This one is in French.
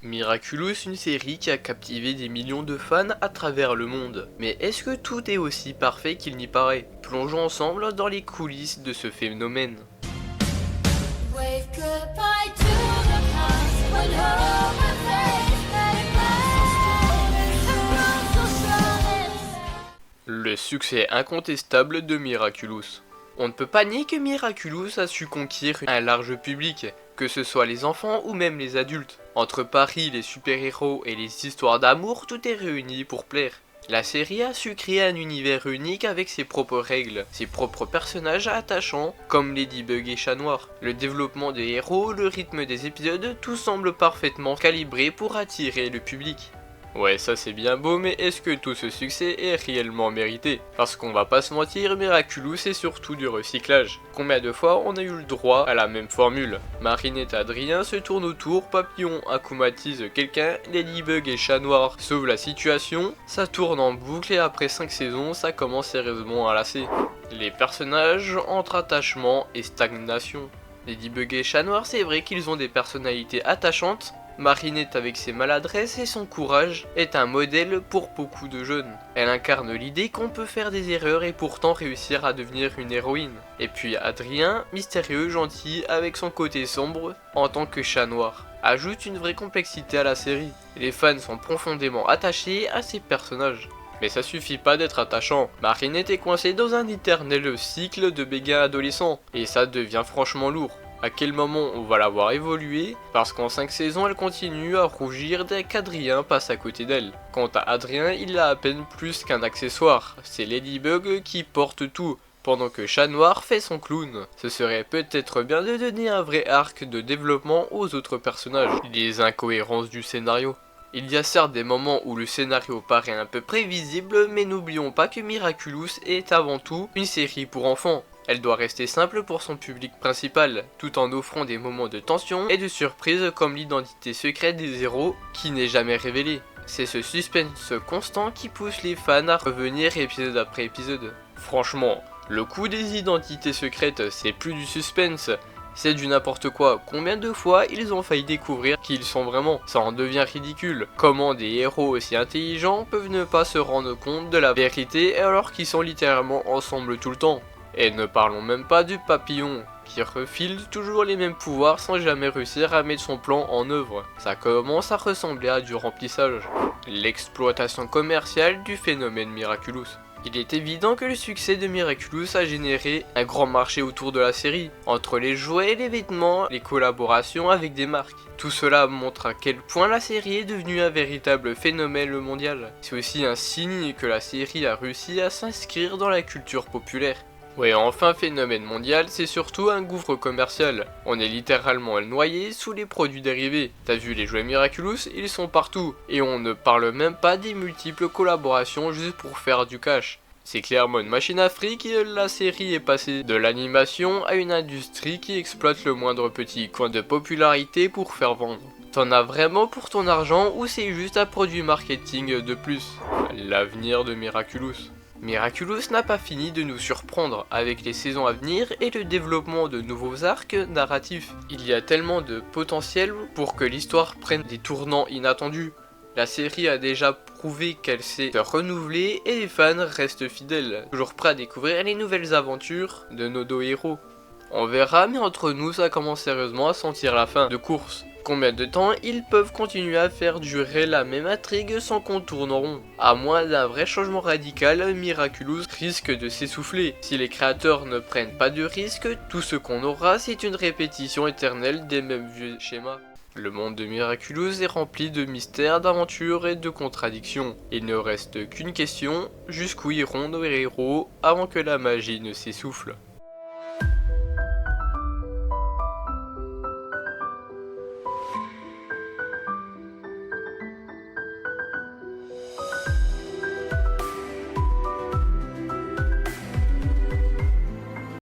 Miraculous, une série qui a captivé des millions de fans à travers le monde. Mais est-ce que tout est aussi parfait qu'il n'y paraît? Plongeons ensemble dans les coulisses de ce phénomène. Wave goodbye to the past when home and faith made Le succès incontestable de Miraculous. On ne peut pas nier que Miraculous a su conquérir un large public, que ce soit les enfants ou même les adultes. Entre Paris, les super-héros et les histoires d'amour, tout est réuni pour plaire. La série a su créer un univers unique avec ses propres règles, ses propres personnages attachants, comme Ladybug et Chat Noir. Le développement des héros, le rythme des épisodes, tout semble parfaitement calibré pour attirer le public. Ouais, ça c'est bien beau, mais est-ce que tout ce succès est réellement mérité? Parce qu'on va pas se mentir, Miraculous c'est surtout du recyclage. Combien de fois on a eu le droit à la même formule? Marinette et Adrien se tournent autour, Papillon akumatise quelqu'un, Ladybug et Chat Noir sauvent la situation, ça tourne en boucle et après 5 saisons, ça commence sérieusement à lasser. Les personnages entre attachement et stagnation. Ladybug et Chat Noir, c'est vrai qu'ils ont des personnalités attachantes. Marinette avec ses maladresses et son courage est un modèle pour beaucoup de jeunes. Elle incarne l'idée qu'on peut faire des erreurs et pourtant réussir à devenir une héroïne. Et puis Adrien, mystérieux, gentil, avec son côté sombre en tant que Chat Noir, ajoute une vraie complexité à la série. Les fans sont profondément attachés à ces personnages. Mais ça suffit pas d'être attachant, Marinette est coincée dans un éternel cycle de béguins adolescents, et ça devient franchement lourd. À quel moment on va la voir évoluer? Parce qu'en 5 saisons elle continue à rougir dès qu'Adrien passe à côté d'elle. Quant à Adrien, il a à peine plus qu'un accessoire, c'est Ladybug qui porte tout, pendant que Chat Noir fait son clown. Ce serait peut-être bien de donner un vrai arc de développement aux autres personnages. Les incohérences du scénario. Il y a certes des moments où le scénario paraît un peu prévisible, mais n'oublions pas que Miraculous est avant tout une série pour enfants. Elle doit rester simple pour son public principal, tout en offrant des moments de tension et de surprise comme l'identité secrète des héros qui n'est jamais révélée. C'est ce suspense constant qui pousse les fans à revenir épisode après épisode. Franchement, le coup des identités secrètes, c'est plus du suspense, c'est du n'importe quoi. Combien de fois ils ont failli découvrir qui ils sont vraiment? Ça en devient ridicule. Comment des héros aussi intelligents peuvent ne pas se rendre compte de la vérité alors qu'ils sont littéralement ensemble tout le temps? Et ne parlons même pas du Papillon, qui refile toujours les mêmes pouvoirs sans jamais réussir à mettre son plan en œuvre. Ça commence à ressembler à du remplissage. L'exploitation commerciale du phénomène Miraculous. Il est évident que le succès de Miraculous a généré un grand marché autour de la série, entre les jouets, les vêtements, les collaborations avec des marques. Tout cela montre à quel point la série est devenue un véritable phénomène mondial. C'est aussi un signe que la série a réussi à s'inscrire dans la culture populaire. Ouais, enfin phénomène mondial, c'est surtout un gouffre commercial. On est littéralement noyé sous les produits dérivés. T'as vu les jouets Miraculous, ils sont partout. Et on ne parle même pas des multiples collaborations juste pour faire du cash. C'est clairement une machine à fric et la série est passée de l'animation à une industrie qui exploite le moindre petit coin de popularité pour faire vendre. T'en as vraiment pour ton argent ou c'est juste un produit marketing de plus? L'avenir de Miraculous. Miraculous n'a pas fini de nous surprendre avec les saisons à venir et le développement de nouveaux arcs narratifs. Il y a tellement de potentiel pour que l'histoire prenne des tournants inattendus. La série a déjà prouvé qu'elle sait se renouveler et les fans restent fidèles, toujours prêts à découvrir les nouvelles aventures de nos deux héros. On verra, mais entre nous ça commence sérieusement à sentir la fin de course. Combien de temps ils peuvent continuer à faire durer la même intrigue sans qu'on tourne en rond? À moins d'un vrai changement radical, Miraculous risque de s'essouffler. Si les créateurs ne prennent pas de risque, tout ce qu'on aura c'est une répétition éternelle des mêmes vieux schémas. Le monde de Miraculous est rempli de mystères, d'aventures et de contradictions. Il ne reste qu'une question, jusqu'où iront nos héros avant que la magie ne s'essouffle?